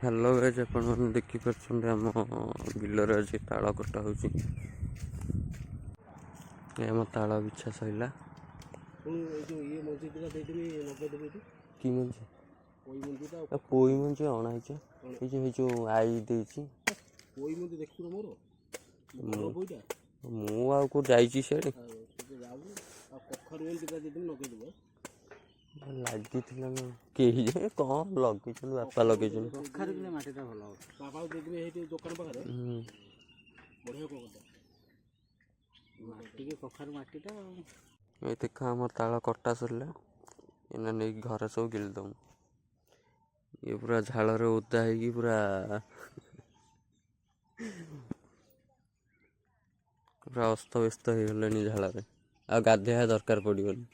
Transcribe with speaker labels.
Speaker 1: Hello guys, आपण देखिपार आम बिलर आज ताल कटा हो ताल बिछा सैला कि मंजी पोई मंजी अणाई जो आई देची मु को जाइए से लगी कौन लगे बापा लगे देखा आम ताल कटा सरला एना नहीं घर सब गिलदम ये पूरा झाल ओदा है पूरा पूरा अस्त व्यस्त हो गले झाल आ गाधे दरकार पड़गन।